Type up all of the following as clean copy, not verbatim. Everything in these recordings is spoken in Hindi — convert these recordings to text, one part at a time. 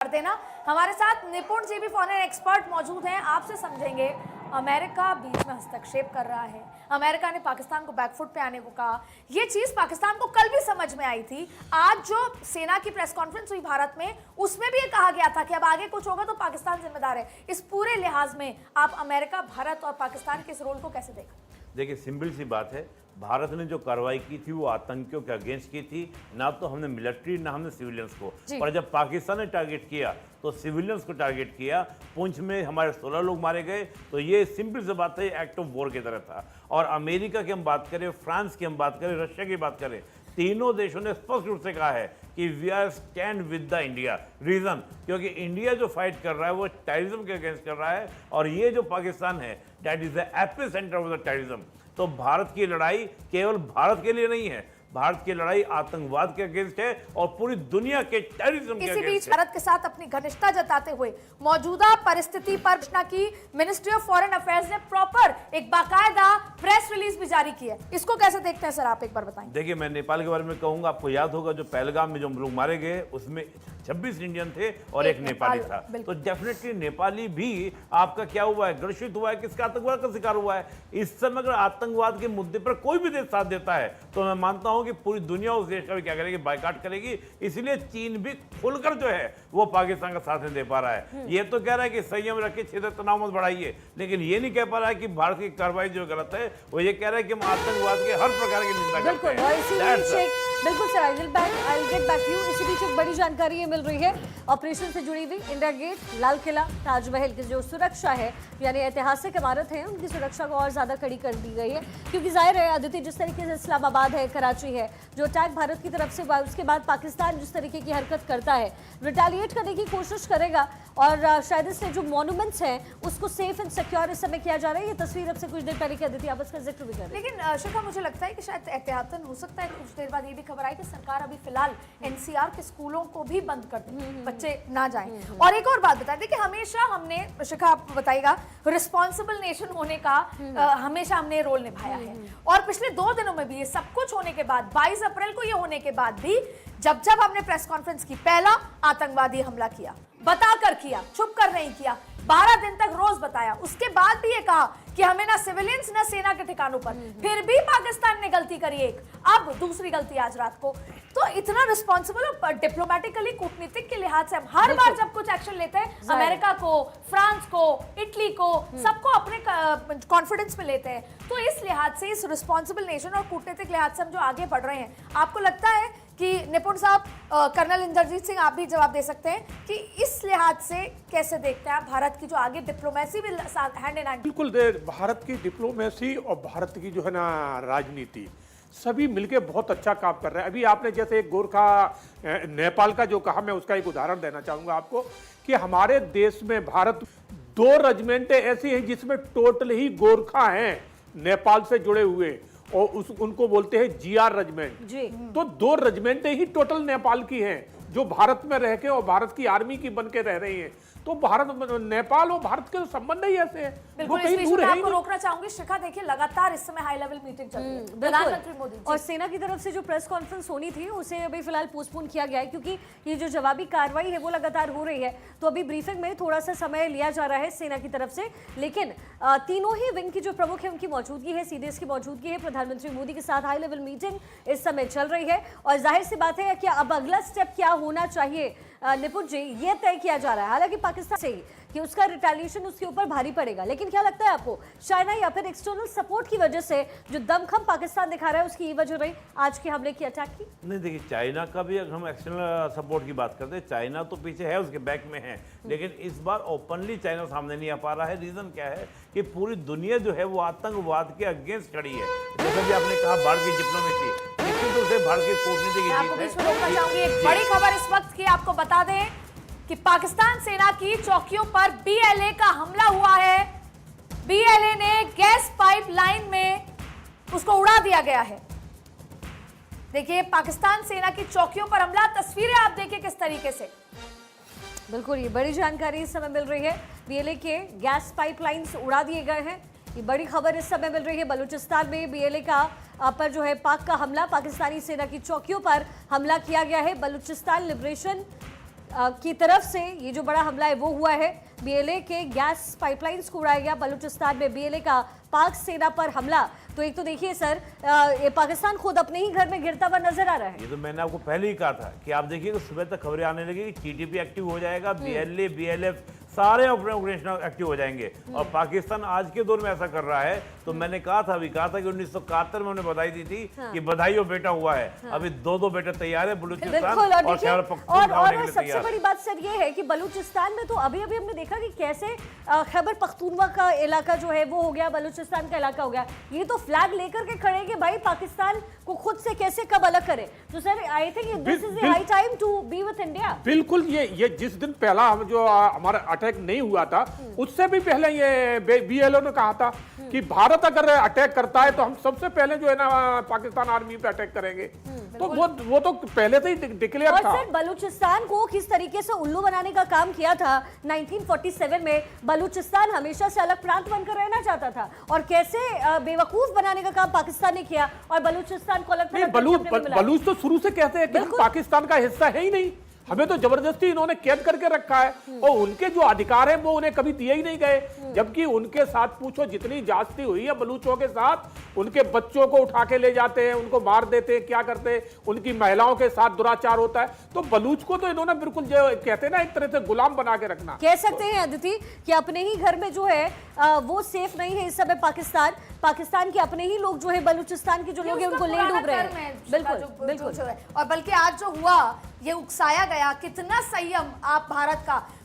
देना। हमारे साथ निपुण जी भी फॉरेन एक्सपर्ट मौजूद हैं, आपसे समझेंगे। अमेरिका बीच में हस्तक्षेप कर रहा है, अमेरिका ने पाकिस्तान को बैकफुट पे आने को कहा। ये चीज पाकिस्तान को कल भी समझ में आई थी। आज जो सेना की प्रेस कॉन्फ्रेंस हुई भारत में, उसमें भी ये कहा गया था कि अब आगे कुछ होगा तो पाकिस्तान जिम्मेदार है। इस पूरे लिहाज में आप अमेरिका, भारत और पाकिस्तान के इस रोल को कैसे देखा? देखिए, सिंपल सी बात है, भारत ने जो कार्रवाई की थी वो आतंकियों के अगेंस्ट की थी। ना तो हमने मिलिट्री, ना हमने सिविलियंस को, पर जब पाकिस्तान ने टारगेट किया तो सिविलियंस को टारगेट किया। पुंछ में हमारे 16 लोग मारे गए, तो ये सिंपल सी बात है, एक्ट ऑफ वॉर की तरह था। और अमेरिका की हम बात करें, फ्रांस की हम बात करें, रशिया की बात करें, तीनों देशों ने स्पष्ट रूप से कहा है कि we are stand with the India. Reason, क्योंकि इंडिया जो फाइट कर रहा है वो टेररिज्म के अगेंस्ट कर रहा है, और ये जो पाकिस्तान है that is the epicentre of the terrorism. तो भारत की लड़ाई केवल भारत के लिए नहीं है, भारत की लड़ाई आतंकवाद के अगेंस्ट है और पूरी दुनिया के टेररिज्म के इसी बीच अगेंस्ट है। भारत के साथ अपनी घनिष्ठता जताते हुए मौजूदा परिस्थिति पर घोषणा की मिनिस्ट्री ऑफ फॉरेन अफेयर्स ने प्रॉपर एक बाकायदा प्रेस रिलीज भी जारी की है। इसको कैसे देखते हैं सर, आप एक बार बताएं। देखिए, मैं नेपाल के बारे में कहूंगा, आपको याद होगा जो पहलगाम में जो लोग मारे गए उसमें 26 इंडियन थे और एक नेपाली था। तो डेफिनेटली नेपाली भी आपका क्या हुआ है, ग्रसित हुआ है, किसका आतंकवाद का शिकार हुआ है। इस समय अगर आतंकवाद के मुद्दे पर कोई भी देश साथ देता है तो मैं मानता हूं कि पूरी दुनिया उस देश का भी क्या करेगी, बायकॉट करेगी। इसलिए चीन भी खुलकर जो है वो पाकिस्तान का साथ नहीं दे पा रहा है। ये तो कह रहा है कि संयम रखिए, क्षेत्र तनाव मत बढ़ाइए, लेकिन ये नहीं कह पा रहा है कि भारत की कार्रवाई जो गलत है। वो ये कह रहा है कि हम आतंकवाद के हर प्रकार की निंदा करते हैं। बिल्कुल sir, I will get back you. इसी बीच एक बड़ी जानकारी ये मिल रही है ऑपरेशन से जुड़ी हुई। इंडिया गेट, लाल किला, ताजमहल की जो सुरक्षा है, यानी ऐतिहासिक इमारत है, उनकी सुरक्षा को और ज्यादा कड़ी कर दी गई है। क्योंकि जाहिर है अदिति, जिस तरीके से इस्लामाबाद है, कराची है, जो अटैक भारत की तरफ से हुआ, उसके बाद पाकिस्तान जिस तरीके की हरकत करता है, रिटेलिएट करने की कोशिश करेगा। और शायद इससे जो मॉन्यूमेंट्स हैं उसको सेफ एंड सिक्योर इस समय किया जा रहा है। ये तस्वीर अब से कुछ देर पहले की अदिति आपस का जिक्र भी कर रही है। लेकिन शिखा, मुझे लगता है कि शायद एहतियातन हो सकता है कुछ देर बाद ये भी खबर आई कि सरकार अभी फिलहाल एनसीआर के स्कूलों को भी बंद कर दे, बच्चे ना जाएं। और एक और बात बता दें कि हमेशा हमने, शिखा आप बताइएगा, रिस्पॉन्सिबल नेशन होने का हमेशा हमने रोल निभाया है। और पिछले 2 दिनों में भी ये सब कुछ होने के बाद, 22 अप्रैल को ये होने के बाद भी, जब जब हमने प्रेस कॉन्फ्रेंस की, पहला आतंकवादी हमला किया, बताकर किया, छुप कर नहीं किया, 12 दिन तक रोज बताया। उसके बाद भी ये कहा कि हमें ना सिविलियंस ना सेना के ठिकानों पर, फिर भी पाकिस्तान ने गलती करी एक, अब दूसरी गलती आज रात को। तो इतना रिस्पॉन्सिबल और डिप्लोमेटिकली, कूटनीतिक के लिहाज से हम हर बार जब कुछ एक्शन लेते हैं, अमेरिका को, फ्रांस को, इटली को, सबको अपने कॉन्फिडेंस में लेते हैं। तो इस लिहाज से, इस रिस्पॉन्सिबल नेशन और कूटनीतिक लिहाज से हम जो आगे बढ़ रहे हैं, आपको लगता है कि निपुण साहब, कर्नल इंद्रजीत सिंह, आप भी जवाब दे सकते हैं कि इस लिहाज से कैसे देखते हैं आप भारत की जो आगे डिप्लोमेसी भी हैंड इन हैंड? बिल्कुल, भारत की डिप्लोमेसी और भारत की जो है ना राजनीति, सभी मिलके बहुत अच्छा काम कर रहे हैं। अभी आपने जैसे एक गोरखा नेपाल का जो कहा, मैं उसका एक उदाहरण देना चाहूंगा आपको कि हमारे देश में भारत 2 रेजिमेंटें ऐसी हैं जिसमें टोटल ही गोरखा हैं नेपाल से जुड़े हुए, और उनको बोलते हैं जीआर रेजिमेंट जी। तो 2 रेजिमेंटें ही टोटल नेपाल की हैं जो भारत में रह के और भारत की आर्मी की बन के रह रही हैं। तो भारत, नेपाल और भारत के संबंध ही ऐसे हैं, वो कहीं दूर है। आपको रोकना चाहूंगी शिखा, देखिए लगातार इस समय हाई लेवल मीटिंग चल रही है प्रधानमंत्री मोदी और सेना की तरफ से जो प्रेस कॉन्फ्रेंस होनी थी उसे अभी फिलहाल पोस्टपोन किया गया है, क्योंकि ये जो जवाबी कार्रवाई है वो लगातार हो रही है। तो अभी ब्रीफिंग में थोड़ा सा समय लिया जा रहा है सेना की तरफ से, लेकिन तीनों ही विंग की जो प्रमुख है उनकी मौजूदगी है, सीडीएस की मौजूदगी है, प्रधानमंत्री मोदी के साथ हाई लेवल मीटिंग इस समय चल रही है। और जाहिर सी बात है कि अब अगला स्टेप क्या होना चाहिए निपुण जी, ये तय किया जा रहा है। हालांकि पाकिस्तान से कि उसका रिटेलिएशन उसके ऊपर भारी पड़ेगा, लेकिन क्या लगता है आपको, चाइना या फिर एक्सटर्नल सपोर्ट की वजह से जो दमखम पाकिस्तान दिखा रहा है उसकी वजह रही आज के हमले की, अटैक की? नहीं, देखिए, चाइना का भी अगर हम एक्सटर्नल सपोर्ट की बात करते हैं, चाइना तो पीछे है, उसके बैक में है, लेकिन इस बार ओपनली चाइना सामने नहीं आ पा रहा है। रीजन क्या है कि पूरी दुनिया जो है वो आतंकवाद के अगेंस्ट खड़ी है। जैसा भी आपने कहा, भारत की डिप्लोमेसी, भारत की कूटनीति की जीत है। एक बड़ी खबर इस वक्त की आपको बता दें कि पाकिस्तान सेना की चौकियों पर बीएलए का हमला हुआ है। बीएलए ने गैस पाइपलाइन में उसको उड़ा दिया गया है। देखिए, पाकिस्तान सेना की चौकियों पर हमला, तस्वीरें आप देखिए किस तरीके से। बिल्कुल, ये बड़ी जानकारी इस समय मिल रही है। बीएलए के गैस पाइपलाइंस उड़ा दिए गए हैं, ये बड़ी खबर इस समय मिल रही है। बलूचिस्तान में बीएलए का पर जो है पाक का हमला, पाकिस्तानी सेना की चौकियों पर हमला किया गया है। बलूचिस्तान लिबरेशन की तरफ से ये जो बड़ा हमला है वो हुआ है। बीएलए के गैस पाइपलाइंस को उड़ाया गया। बलूचिस्तान में बीएलए का पाक सेना पर हमला। तो एक तो देखिए सर, ये पाकिस्तान खुद अपने ही घर में गिरता हुआ नजर आ रहा है। ये तो मैंने आपको पहले ही कहा था कि आप देखिए सुबह तक खबरें आने लगेगी, टीटीपी एक्टिव हो जाएगा, बीएलए बीएलएफ सारे ऑपरेशन एक्टिव हो जाएंगे। और पाकिस्तान आज के दौर में ऐसा कर रहा है। तो मैंने कहा था कि 1971 में उन्हें बधाई दी थी कि बधाई बेटा हुआ है। अभी दो बेटे तैयार है, बलूचिस्तान और खैबर पख्तूनख्वा होने के लिए सबसे तैयार। बड़ी बात सर ये है कि बलूचिस्तान में तो अभी हमने देखा कि कैसे खैबर पख्तूनख्वा का इलाका जो है वो हो गया, बलूचिस्तान का इलाका हो गया। ये तो फ्लैग लेकर के खड़े हैं कि भाई पाकिस्तान को खुद से कैसे कब अलग करे। तो sir I think this is the high time to be with India. बिल्कुल, ये जिस दिन पहला हम जो हमारा अटैक नहीं हुआ था उससे भी पहले ये बीएलओ ने कहा था कि भारत अगर अटैक करता है तो हम सबसे पहले जो है ना पाकिस्तान आर्मी पे अटैक करेंगे। तो वो तो पहले से ही डिक्लेयर था। और सर बलूचिस्तान को किस तरीके से उल्लू बनाने का काम किया था 1947 में। बलूचिस्तान हमेशा से अलग प्रांत बनकर रहना चाहता था और कैसे बेवकूफ बनाने का काम पाकिस्तान ने किया और बलूचिस्तान को अलग बलूच तो शुरू से कहते हैं कि हम पाकिस्तान का हिस्सा है ही नहीं, हमें तो जबरदस्ती इन्होंने कैद करके रखा है और उनके जो अधिकार हैं वो उन्हें कभी दिए ही नहीं गए। जबकि उनके साथ पूछो जितनी जाती हुई है बलूचों के साथ, उनके बच्चों को उठा के ले जाते हैं, उनको मार देते हैं, क्या करते हैं, उनकी महिलाओं के साथ दुराचार होता है। तो बलूच को तो इन्होंने बिल्कुल जो कहते हैं ना एक तरह से गुलाम बना के रखना। कह सकते हैं अदिति कि अपने ही घर में जो है वो सेफ नहीं है इस समय पाकिस्तान के अपने ही लोग जो है बलूचिस्तान के जो लोग हैं उनको ले डूब रहे हैं। बिल्कुल बिल्कुल। और बल्कि आज जो हुआ ये उकसाया गया, कितना संयम आप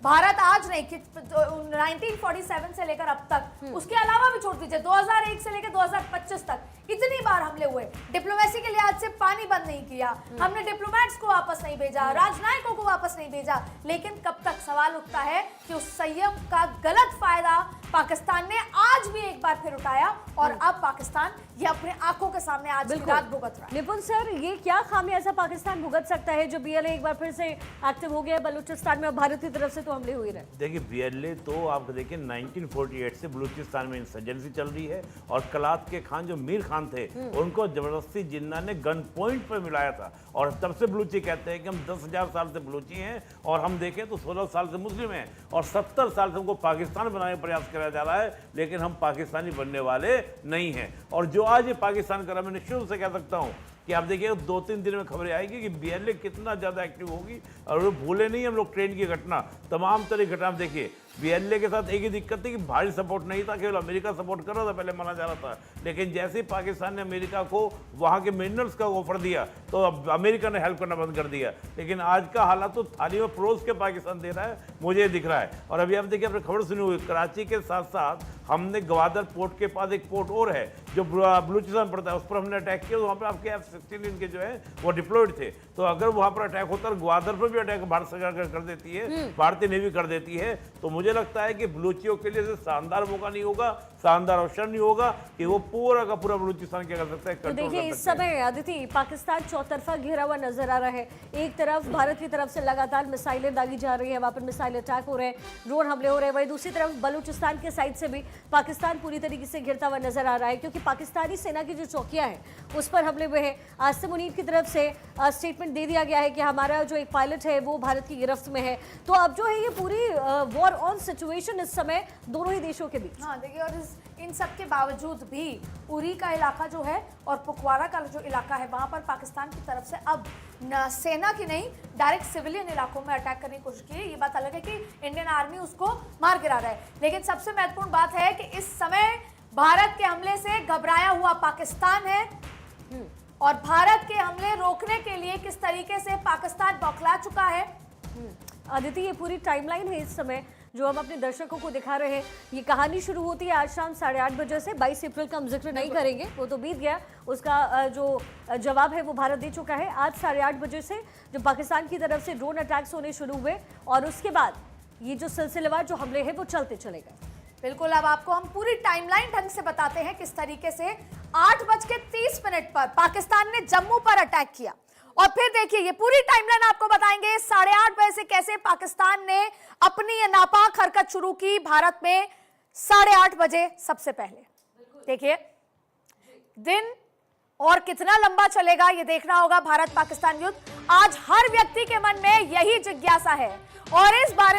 भारत आज नहीं कि 1947 से लेकर अब तक, उसके अलावा भी छोड़ दीजिए 2001 से लेकर 2025 तक इतनी बार हमले हुए। डिप्लोमेसी के लिहाज से पानी बंद नहीं किया, हमने डिप्लोमेट्स को वापस नहीं भेजा, राजनयिकों को वापस नहीं भेजा। लेकिन कब तक सवाल उठता है कि उस संयम का गलत फायदा पाकिस्तान ने आज भी एक बार फिर उठाया और अब पाकिस्तान ये अपने आंखों के सामने आज की रात भुगत रहा है। निपुण सर, ये क्या खामियाजा पाकिस्तान भुगत सकता है जो बीएलए एक बार फिर से एक्टिव हो गया बलूचिस्तान में और भारत की तरफ से तो हमले हुए रहे? देखिए बीएलए तो आप देखिए 1948 से बलूचिस्तान में इंसर्जेंसी चल रही है और कलात के खान जो मीर खान थे उनको जबरदस्ती जिन्ना ने गन पॉइंट पर मिलाया था। और तब से बलूची कहते हैं कि हम 10,000 साल से बलूची हैं और हम देखें तो 16 साल से मुस्लिम हैं और 70 साल से हमको पाकिस्तान बनाने का प्रयास किया जा रहा है, लेकिन हम पाकिस्तानी बनने वाले नहीं हैं। और जो आज ये पाकिस्तान कर रहा है, मैं निश्चित से कह सकता हूँ कि आप देखिए 2-3 दिन में खबरें आएगी कि बीएलए कितना ज़्यादा एक्टिव होगी। और वो भूले नहीं हम लोग ट्रेन की घटना, तमाम तरह की घटना देखिए। बीएलए के साथ एक ही दिक्कत थी कि भारी सपोर्ट नहीं था, केवल अमेरिका सपोर्ट कर रहा था, पहले माना जा रहा था। लेकिन जैसे ही पाकिस्तान ने अमेरिका को वहाँ के मिनरल्स का ऑफर दिया तो अब अमेरिका ने हेल्प करना बंद कर दिया। लेकिन आज का हालात तो थाली में परोस के पाकिस्तान दे रहा है, मुझे दिख रहा है। और अभी आप देखिए, आपने खबर सुनी हुई, कराची के साथ साथ हमने ग्वादर पोर्ट के पास एक पोर्ट और है जो बलूचिस्तान पड़ता है, उस पर हमने अटैक किया। वहाँ पर आपके F-16 के जो है वो डिप्लॉयड थे। तो अगर वहाँ पर अटैक होता है, ग्वादर पर भी अटैक भारत सरकार कर देती है, भारतीय नेवी कर देती है, तो मुझे लगता है कि बलूचियों के लिए शानदार मौका नहीं होगा, शानदार अवसर नहीं होगा कि वो पूरा का पूरा बलूचिस्तान क्या कर सकता है। तो देखिए इस समय अदिति पाकिस्तान चौतरफा घिरा हुआ नजर आ रहा है। एक तरफ भारत की तरफ से लगातार मिसाइलें दागी जा रही है, वहां पर मिसाइल अटैक हो रहे हैं, ड्रोन हमले हो रहे हैं। वहीं दूसरी तरफ बलूचिस्तान के साइड से भी पाकिस्तान पूरी तरीके से घिरता हुआ नजर आ रहा है, क्योंकि पाकिस्तानी सेना की जो चौकियां हैं उस पर हमले हुए हैं। आसिम मुनीर की तरफ से स्टेटमेंट दे दिया गया है कि हमारा जो एक पायलट है वो भारत की गिरफ्त में है। तो अब जो है ये पूरी वॉर ऑन सिचुएशन इस समय दोनों ही देशों के बीच। हाँ देखिए, और इन सब के बावजूद भी उरी का इलाका जो है और पुकवारा का जो इलाका है वहां पर पाकिस्तान की तरफ से अब सेना की नहीं, डायरेक्ट सिविलियन इलाकों में अटैक करने की कोशिश की है। ये बात अलग है कि इंडियन आर्मी उसको मार गिरा रहा है, लेकिन सबसे महत्वपूर्ण बात है कि इस समय भारत के हमले से घबराया हुआ पाकिस्तान है और भारत के हमले रोकने के लिए किस तरीके से पाकिस्तान बौखला चुका है। अदिति, ये पूरी टाइमलाइन है इस समय जो हम अपने दर्शकों को दिखा रहे हैं। ये कहानी शुरू होती है आज शाम 8:30 बजे से। 22 अप्रैल का हम जिक्र नहीं करेंगे, वो तो बीत गया, उसका जो जवाब है वो भारत दे चुका है। आज 8:30 बजे से जो पाकिस्तान की तरफ से ड्रोन अटैक्स होने शुरू हुए और उसके बाद ये जो सिलसिलेवार जो हमले हैं वो चलते चले गए। बिल्कुल, अब आपको हम पूरी टाइमलाइन ढंग से बताते हैं किस तरीके से 8:30 पर पाकिस्तान ने जम्मू पर अटैक किया और फिर देखिए ये पूरी टाइमलाइन आपको बताएंगे 8:30 बजे से कैसे पाकिस्तान ने अपनी ये नापाक हरकत शुरू की भारत में 8:30 बजे। सबसे पहले देखिए दिन और कितना लंबा चलेगा ये देखना होगा। भारत पाकिस्तान युद्ध, आज हर व्यक्ति के मन में यही जिज्ञासा है और इस बारे